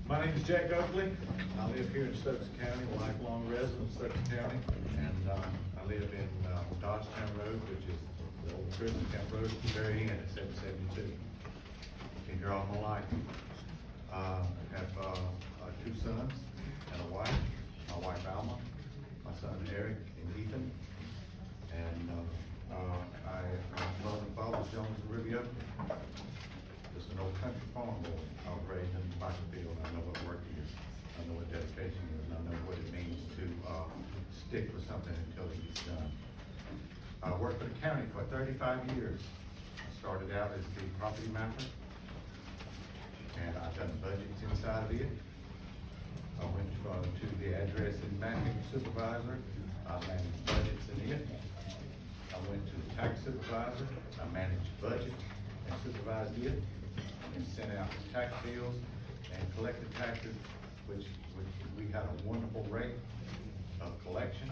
My name is Jack Oakley. I live here in Stokes County, a lifelong resident of Stokes County, and I live in Dodgetown Road, which is the old prison camp road at the very end at 772. Been here all my life. I have two sons and a wife. My wife Alma, my son Eric and Ethan, and my mother and father was Jones and Rubio. Just an old country farm boy. I was raised in Michaelfield. I know what work is. I know what dedication is. And I know what it means to stick with something until it's done. I worked for the county for 35 years. I started out as the property mapper, and I've done budgets inside of it. I went to the address and mapping supervisor. I managed budgets in it. I went to the tax supervisor. I managed budget and supervised it, and sent out tax bills and collected taxes, which we had a wonderful rate of collection,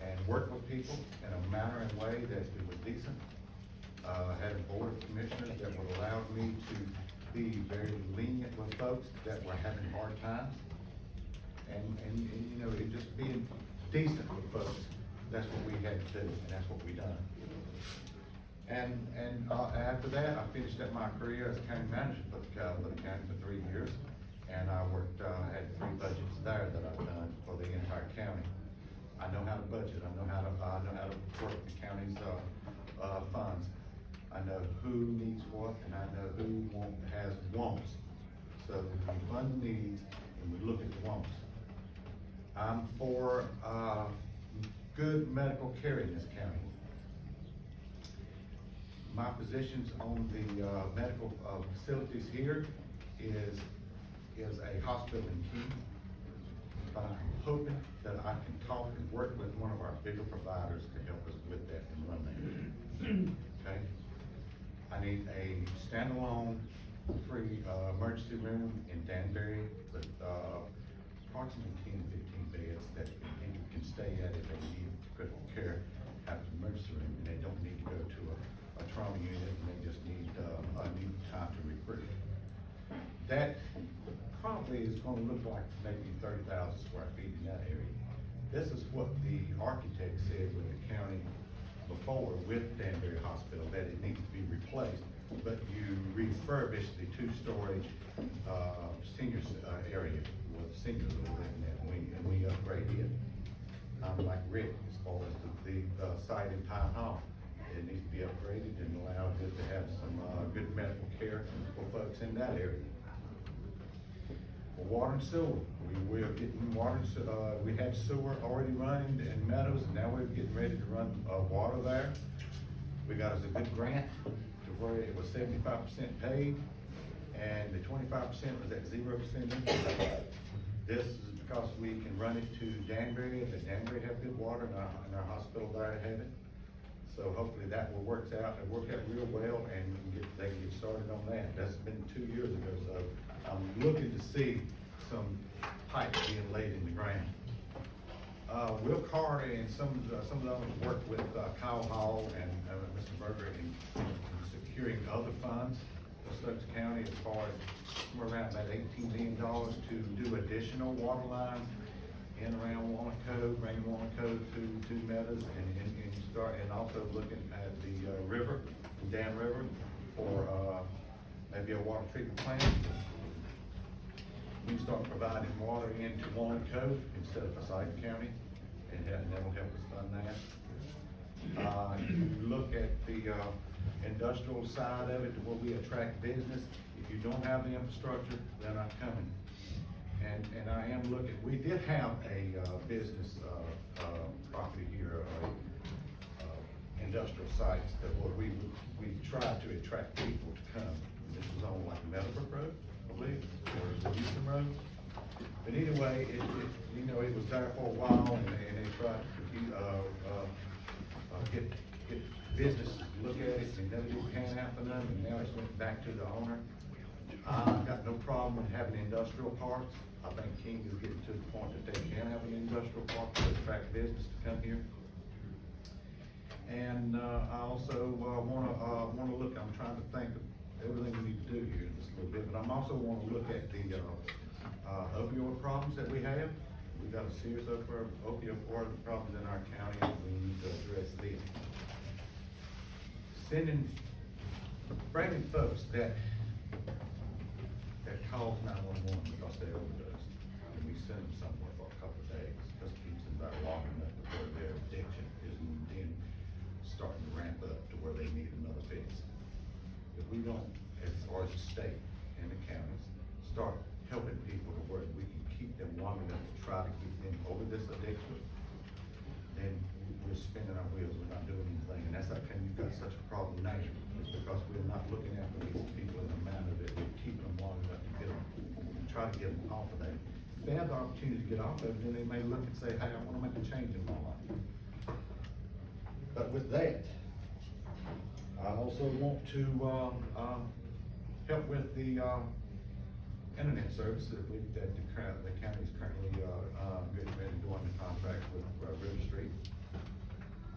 and worked with people in a manner and way that it was decent. Had a board of commissioners that would allow me to be very lenient with folks that were having hard times, and you know, it just being decent with folks. That's what we had to do, and that's what we done. And after that, I finished up my career as a county manager for the county for 3 years, and I worked, had 3 budgets there that I've done for the entire county. I know how to budget. I know how to work the county's funds. I know who needs what, and I know who has wants. So we fund the needs and we look at the wants. I'm for good medical care in this county. My positions on the medical facilities here is a hospital in King, but I'm hoping that I can talk and work with one of our bigger providers to help us with that and run that. Okay? I need a standalone free emergency room in Danbury with approximately 10 to 15 beds that people can stay at if they need critical care at the emergency room, and they don't need to go to a trauma unit, and they just need time to recruit. That probably is going to look like maybe 30,000 square feet in that area. This is what the architect said with the county before with Danbury Hospital, that it needs to be replaced, but you refurbish the 2-story senior area where the seniors are living at, and we upgrade it. Like Rick, as far as the site in Pine Hall. It needs to be upgraded and allow it to have some good medical care for folks in that area. For water and sewer, we are getting water. We had sewer already running in Meadows, and now we're getting ready to run water there. We got us a good grant to where it was 75% paid, and the 25% was at 0% interest. This is because we can run it to Danbury, and the Danbury have good water, and our hospital there have it. So hopefully that will work out real well, and they can get started on that. That's been 2 years ago, so I'm looking to see some pipe being laid in the ground. Will Carter and some of the others work with Kyle Hall and Mr. Berger in securing other funds for Stokes County as far as somewhere around about $18 million to do additional water lines in around Walnut Cove, bringing Walnut Cove to Meadows, and also looking at the river, the Dam River, for maybe a water treatment plant. We can start providing water into Walnut Cove instead of Forsyth County, and that will help us fund that. You look at the industrial side of it, to where we attract business. If you don't have the infrastructure, they're not coming. And I am looking, we did have a business property here, industrial sites that where we tried to attract people to come. This was on like Meadowbrook Road, I believe, or the Houston Road. But anyway, it was there for a while, and they tried to get business to look at it, and never did pan out for them, and now it's went back to the owner. I've got no problem with having industrial parks. I think King is getting to the point that they can have an industrial park to attract business to come here. And I also wanna look. I'm trying to think everything we need to do here in just a little bit, but I'm also wanna look at the, opioid problems that we have. We've got a serious opioid problems in our county, and we need to address them. Bringing folks that call 911 because they overdosed, and we send them somewhere for a couple of days, just keeps them there long enough before their addiction isn't then starting to ramp up to where they need another fix. If we don't, as far as the state and the counties, start helping people to where we can keep them long enough to try to keep them over this addiction, then we're spinning our wheels, we're not doing anything, and that's how come you've got such a problem now. It's because we're not looking after these people in the manner that we're keeping them long enough to get them, and try to get them off of that. If they have the opportunity to get off of it, then they may look and say, hey, I wanna make a change in my life. But with that, I also want to, help with the, internet service that the county is currently, getting ready to go under contract with, River Street.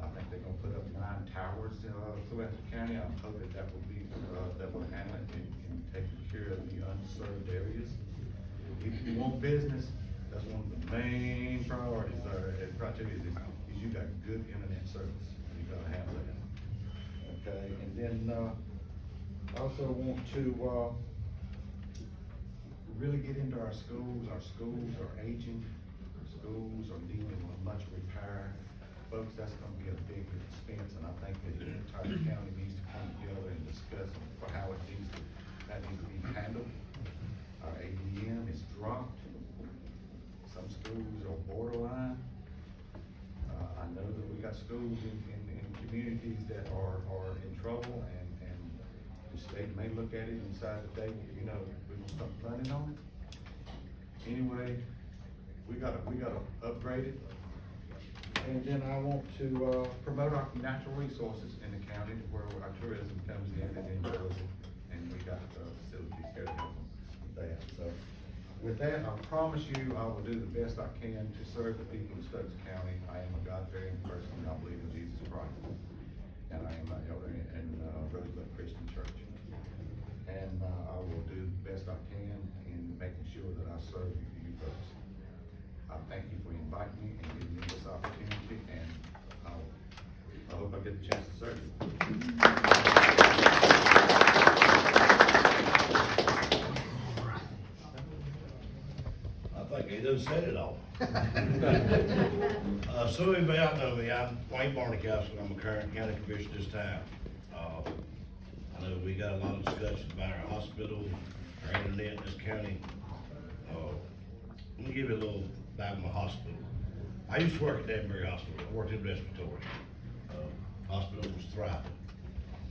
I think they're gonna put up 9 towers, throughout the county. I'm hoping that will be, that will handle it in taking care of the unserved areas. If you want business, that's one of the main priorities, criteria is you got good internet service. You gotta have that. Okay, and then, I also want to, really get into our schools. Our schools are aging, our schools are needing much repair. Folks, that's gonna be a big expense, and I think that the entire county needs to come together and discuss for how that needs to be handled. Our ADM is dropped. Some schools are borderline. I know that we got schools in communities that are in trouble, and the state may look at it and decide that they, we're gonna start funding on it. Anyway, we gotta upgrade it. And then I want to, promote our natural resources in the county where our tourism comes in and enjoys it. And we got, facilities here to help them with that. So with that, I promise you, I will do the best I can to serve the people of Stokes County. I am a God-fearing person, and I believe in Jesus Christ. And I am an elder in Rosebud Christian Church. And I will do the best I can in making sure that I serve you folks. I thank you for inviting me and giving me this opportunity, and I hope I get the chance to serve you. I think he done said it all. So anybody out know me, I'm Wayne Barneycastle, I'm a current county commissioner this time. I know we got a lot of discussions about our hospital, our internet in this county. Let me give you a little about my hospital. I used to work at Danbury Hospital, I worked in respiratory. Hospital was thriving.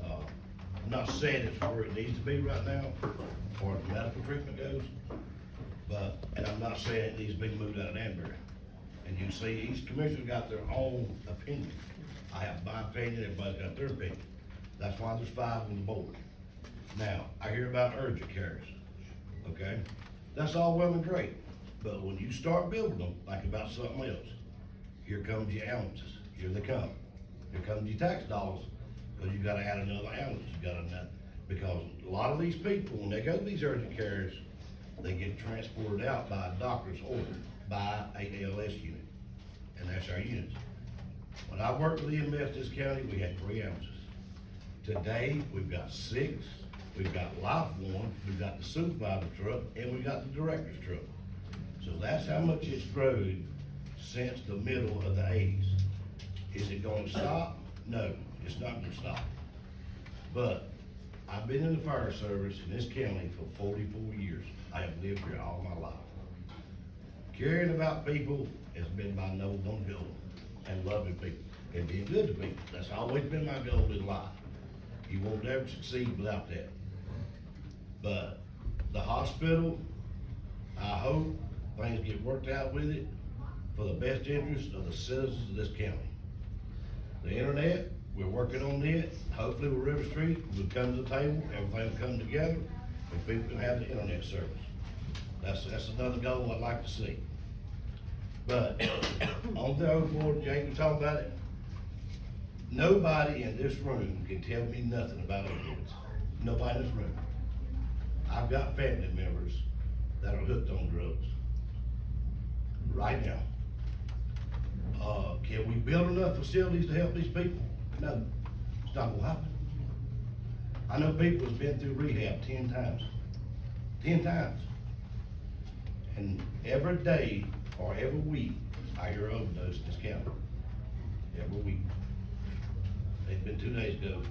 I'm not saying it's where it needs to be right now, as far as medical treatment goes, and I'm not saying it needs to be moved out of Danbury. And you see, each commissioner got their own opinion. I have my opinion, everybody's got their opinion. That's why there's 5 on the board. Now, I hear about urgent cares, okay? That's all well and great, but when you start building them, like about something else, here comes your ounces, here they come. Here comes your tax dollars, because you gotta add another ounce, because a lot of these people, when they go to these urgent cares, they get transported out by a doctor's order, by a ALS unit, and that's our units. When I worked with EMS this county, we had 3 ounces. Today, we've got 6, we've got Life One, we've got the supervisor truck, and we've got the director's truck. So that's how much it's grown since the middle of the 80s. Is it gonna stop? No, it's not gonna stop. But I've been in the fire service in this county for 44 years. I have lived here all my life. Caring about people has been my number 1 goal, and loving people and being good to people. That's always been my goal in life. You won't ever succeed without that. But the hospital, I hope things get worked out with it for the best interest of the citizens of this county. The internet, we're working on it. Hopefully with River Street, we'll come to the table, everything will come together, and people can have the internet service. That's another goal I'd like to see. But on the other board, Jake was talking about it. Nobody in this room can tell me nothing about opioids. nobody in this room. I've got family members that are hooked on drugs right now. Can we build enough facilities to help these people? No, it's not gonna happen. I know people that's been through rehab 10 times. 10 times. And every day or every week, I hear overdose in this county. Every week. It's been 2 days ago,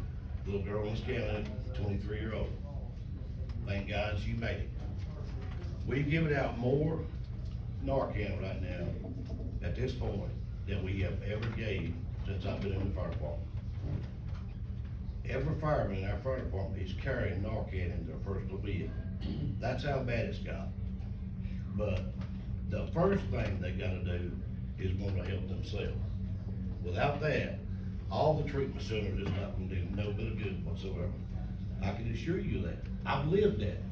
little girl in this county, 23-year-old. Thank God she made it. We've given out more Narcan right now at this point than we have ever gave since I've been in the fire department. Every fireman in our fire department is carrying Narcan in their personal vehicle. That's how bad it's got. But the first thing they gotta do is want to help themselves. Without that, all the treatment centers is not gonna do no bit of good whatsoever. I can assure you that. I've lived that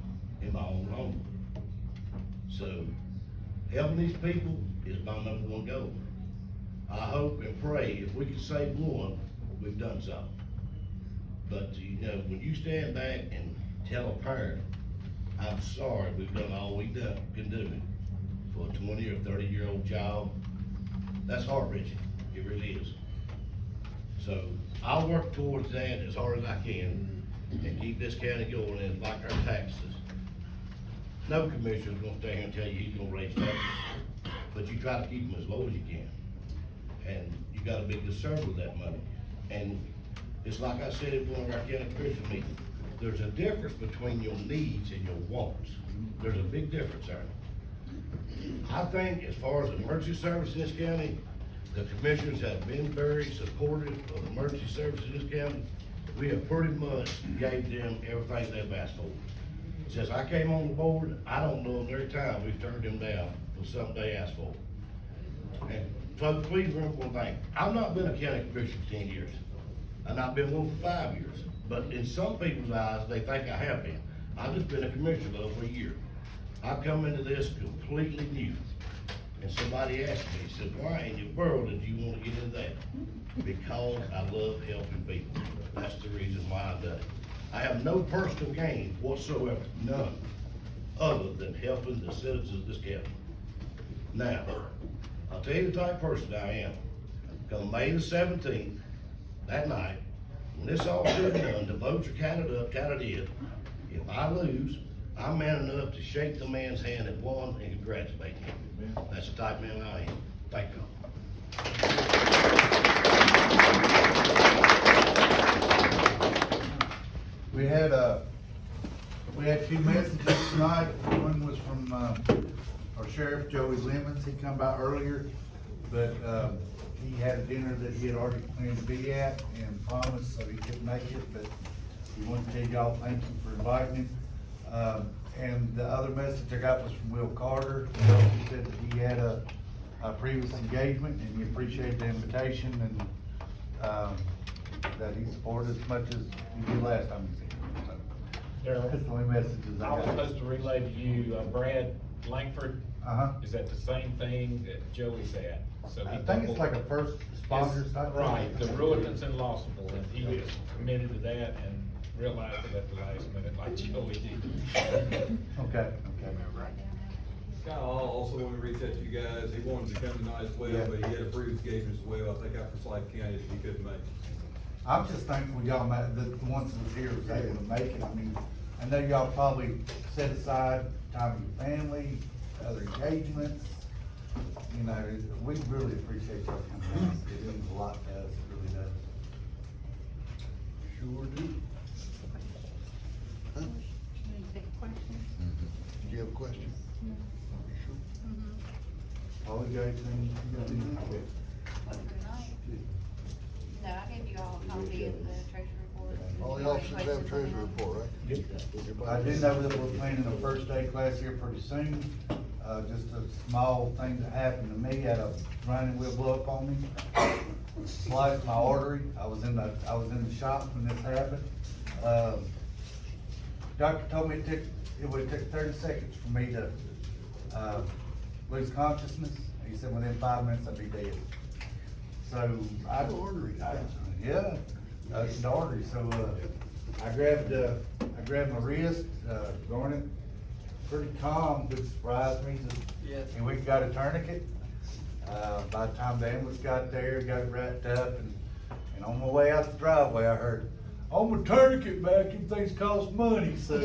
in my own home. So, helping these people is my #1 goal. I hope and pray if we can save one, we've done something. But, you know, when you stand back and tell a parent, I'm sorry, we've done all we can do for a 20 or 30-year-old child, that's heart-wrenching. It really is. So, I'll work towards that as hard as I can and keep this county going, and like our taxes. No commissioner's gonna stand here and tell you he's gonna raise taxes, but you try to keep them as low as you can. And you gotta be concerned with that money. And it's like I said at one of our county commission meetings, there's a difference between your needs and your wants. There's a big difference there. I think as far as emergency service in this county, the commissioners have been very supportive of emergency service in this county. We have pretty much gave them everything they've asked for. Since I came on the board, I don't know of every time we've turned them down for something they asked for. And folks, please remember one thing, I've not been a county commissioner for 10 years. And I've been one for 5 years. But in some people's eyes, they think I have been. I've just been a commissioner over a year. I've come into this completely new. And somebody asked me, said, why in the world did you want to get into that? Because I love helping people. That's the reason why I do it. I have no personal gain whatsoever, none, other than helping the citizens of this county. Now, I'll tell you the type of person I am. Come May the 17th, that night, when this all said and done, the votes are counted up, counted in. If I lose, I'm man enough to shake the man's hand that won and congratulate him. That's the type of man I am. Thank you. We had 2 messages tonight. One was from our sheriff, Joey Lemons. He come by earlier, but he had a dinner that he had already planned to be at and promised, so he couldn't make it, but we want to tell y'all thank you for inviting him. And the other message I got was from Will Carter. He said that he had a previous engagement and he appreciated the invitation and that he supported as much as he did last time he was here. So, that's the only messages I I was got. supposed to relay to you, Brad Langford. Is that the same thing that Joey's at? So he I think it's doubled- like a first responders type thing. Right, the Ruitons in Lawsonville, and he was committed to that and realized it at the last minute, like Joey did. Okay. Kyle also wanted to reach out to you guys. He wanted to come tonight as well, Yeah. but he had a previous engagement as well. I think out for Slade County that he couldn't make it. I'm just thankful y'all, the ones that was here was able to make it. I mean, I know y'all probably set aside time with your family, other engagements. You know, we really appreciate y'all coming out. It means a lot to us, it really does. Sure do. Do you have a question? All you guys, anything you got anything? No, I gave you all a copy of the treasury report. All the officers have a treasury report, right? Yep. I do know that we're planning a first aid class here pretty soon. Just a small thing that happened to me, had a running wheel blow up on me. Sliced my artery. I was in the shop when this happened. Doctor told me it would take 30 seconds for me to, lose consciousness. He said within 5 minutes I'd be dead. So Artery. yeah, the artery, so, I grabbed my wrist, going it pretty calm, which surprised me, and we got a tourniquet. By the time the ambulance got there, got it wrapped up, and on my way out the driveway, I heard, "On my tourniquet back, them things cost money, so."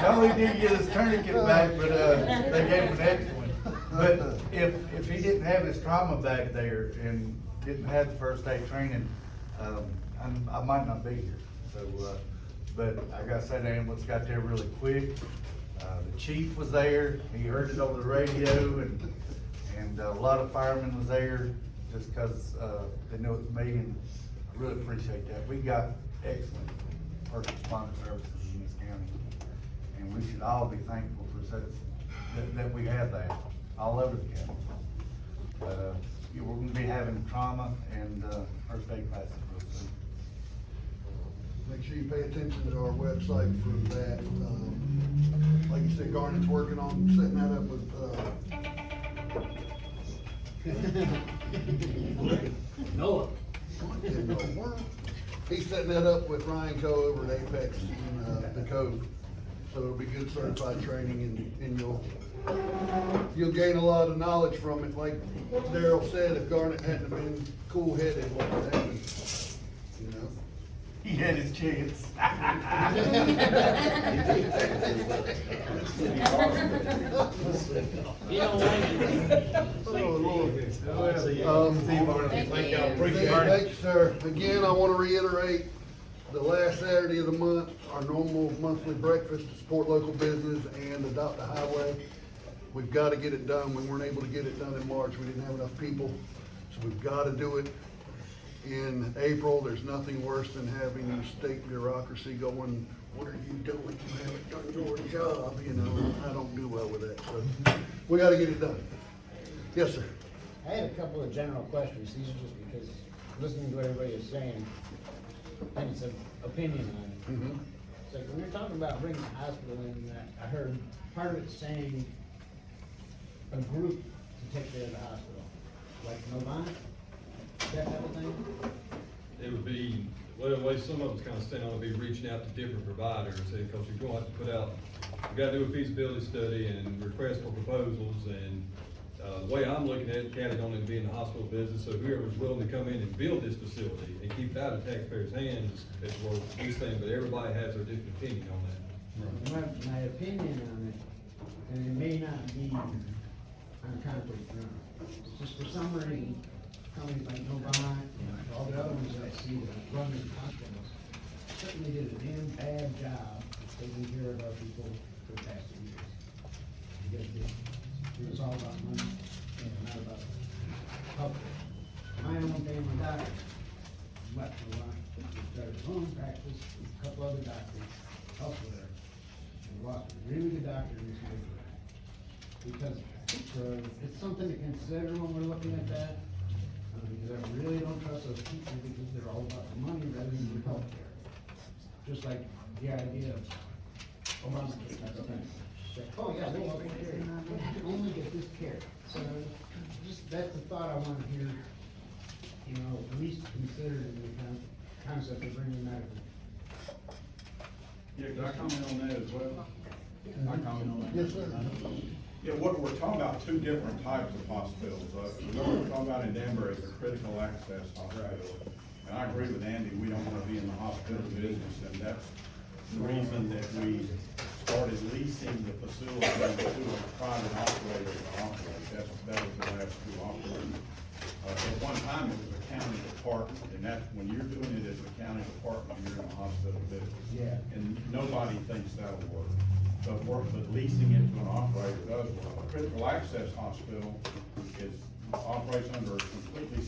Not only did he get his tourniquet back, but, they gave him an extra one. But if he didn't have his trauma back there and didn't have the first aid training, I might not be here, so, but I gotta say, the ambulance got there really quick. The chief was there, he heard it over the radio, and a lot of firemen was there, just cause, they knew it was me, and I really appreciate that. We got excellent first responder services in this county, and we should all be thankful for such, that we have that, all over the county. But, we're gonna be having trauma and, first aid classes real soon. Make sure you pay attention to our website for that. Like you said, Garnet's working on setting that up with, Noah. He's setting that up with Ryan Coe over at Apex in, the Cove. So it'll be good certified training and you'll gain a lot of knowledge from it. Like Daryl said, if Garnet hadn't been cool-headed, what would happen? You know? He had his chance. You don't like it. Oh, Lord. Thank y'all, appreciate Thank it. you, sir. Again, I wanna reiterate, the last Saturday of the month, our normal monthly breakfast to support local business and adopt a highway. We've gotta get it done. We weren't able to get it done in March. We didn't have enough people. So we've gotta do it in April. There's nothing worse than having your state bureaucracy going, "What are you doing? You haven't done your job," you know? I don't do well with that, so we gotta get it done. Yes, sir. I had a couple of general questions, these are just because listening to what everybody is saying, and it's an opinion on it. Mhm. It's like, when you're talking about bringing the hospital in, I heard part of it saying a group to take care of the hospital, like Novant, that type of thing? It would be, well, the way some of us kind of stand on, would be reaching out to different providers, because you're going to have to put out, you gotta do a feasibility study and request for proposals, and, the way I'm looking at it, the county don't need to be in the hospital business, so whoever's willing to come in and build this facility and keep it out of taxpayers' hands is where we stand, but everybody has their different opinion on that. My opinion on it, and it may not be on concrete ground, it's just for some reason, companies like Novant and all the other ones that I see that run these hospitals certainly did a damn bad job of taking care of our people for the past 2 years. Because it was all about money and not about public. My own family doctor left Novant, started his own practice with a couple other doctors elsewhere. And lost a really good doctor in this neighborhood. Because it's something to consider when we're looking at that. Because I really don't trust those people because they're all about the money rather than the healthcare. Just like the idea of Obamacare, that's the thing. It's like, oh yeah, we'll take care, only get this care. So just, that's the thought I wanna hear, you know, at least considered in the concept of bringing medical. Yeah, can I comment on that as well? Can I comment on that? Yes, sir. Yeah, what we're talking about, two different types of hospitals. What we're talking about in Denver is a critical access hospital. And I agree with Andy, we don't wanna be in the hospital business, and that's the reason that we started leasing the facility to a private operator to operate. That was the last two operators. At one time, it was a county department, and that's, when you're doing it as a county department, you're in the hospital business. Yeah. And nobody thinks that'll work. But leasing it to an operator does work. A critical access hospital operates under a completely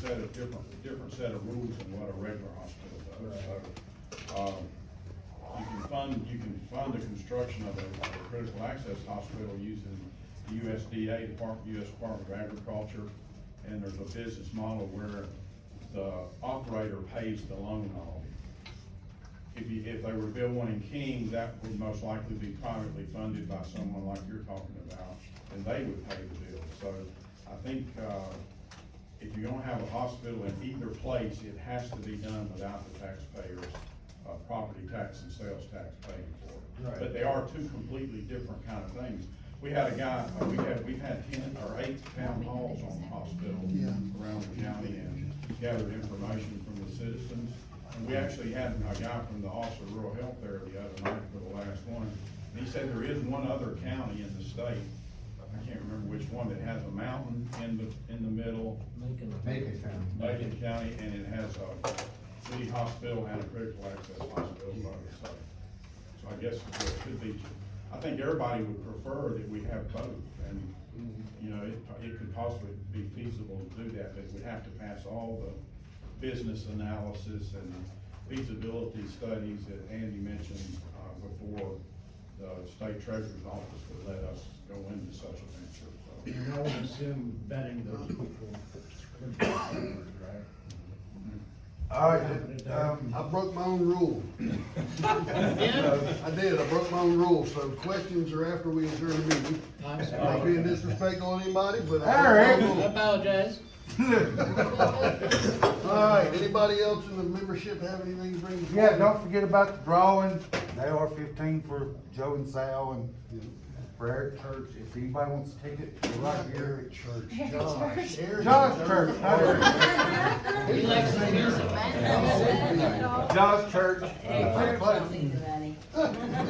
different set of rules than what a regular hospital does. So, you can fund the construction of a critical access hospital using the USDA, U.S. Department of Agriculture, and there's a business model where the operator pays the loan off. If they were to build one in King, that would most likely be privately funded by someone like you're talking about, and they would pay the bill. So I think, if you're gonna have a hospital in either place, it has to be done without the taxpayers, property tax and sales tax paying for it. Right. But they are two completely different kind of things. We had a guy, we've had 10 or 8 town halls on the hospital Yeah. around the county and gathered information from the citizens. And we actually had a guy from the Office of Rural Health there the other night for the last one. And he said there is one other county in the state, I can't remember which one, that has a mountain in the middle, Macon County. Macon County, and it has a city hospital and a critical access hospital by the side. So I guess there could be, I think everybody would prefer that we have both, and, you know, it could possibly be feasible to do that, but we'd have to pass all the business analysis and feasibility studies that Andy mentioned, before the state treasurer's office would let us go into such a venture, so. And I would assume vetting those people would be covered, right? All right, I broke my own rule. I did, I broke my own rule, so questions are after we adjourn the meeting. I'm Not sorry. being disrespectful to anybody, but. Eric! I apologize. All right, anybody else in the membership have anything to bring? Yeah, don't forget about the drawing, they are 15 for Joe and Sal and for Eric Church, if anybody wants a ticket, they're right here. Eric Church. Eric Josh. Church. Eric Josh Church, not Eric. He likes the music. Josh Church.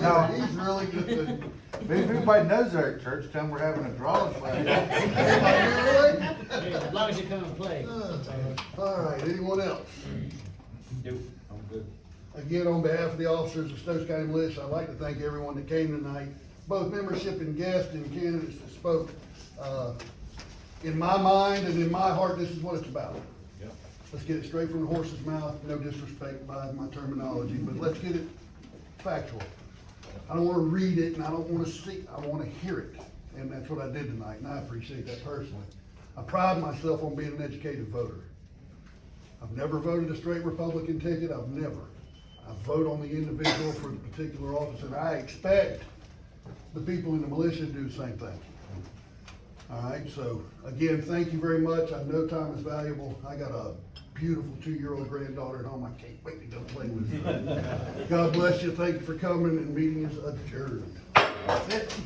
No. He's really good. If anybody knows Eric Church, tell them we're having a drawing Friday. Really? Yeah, as long as you come and play. All right, anyone else? Nope, I'm good. Again, on behalf of the officers of Stokes County Militia, I'd like to thank everyone that came tonight, both membership and guests and candidates that spoke. In my mind and in my heart, this is what it's about. Yep. Let's get it straight from the horse's mouth, no disrespect by my terminology, but let's get it factual. I don't wanna read it and I don't wanna see, I wanna hear it, and that's what I did tonight, and I appreciate that personally. I pride myself on being an educated voter. I've never voted a straight Republican ticket, I've never. I vote on the individual for the particular office, and I expect the people in the militia to do the same thing. All right, so again, thank you very much. I know time is valuable. I got a beautiful 2-year-old granddaughter at home. I can't wait to go play with her. God bless you. Thank you for coming, and meeting is adjourned. That's it.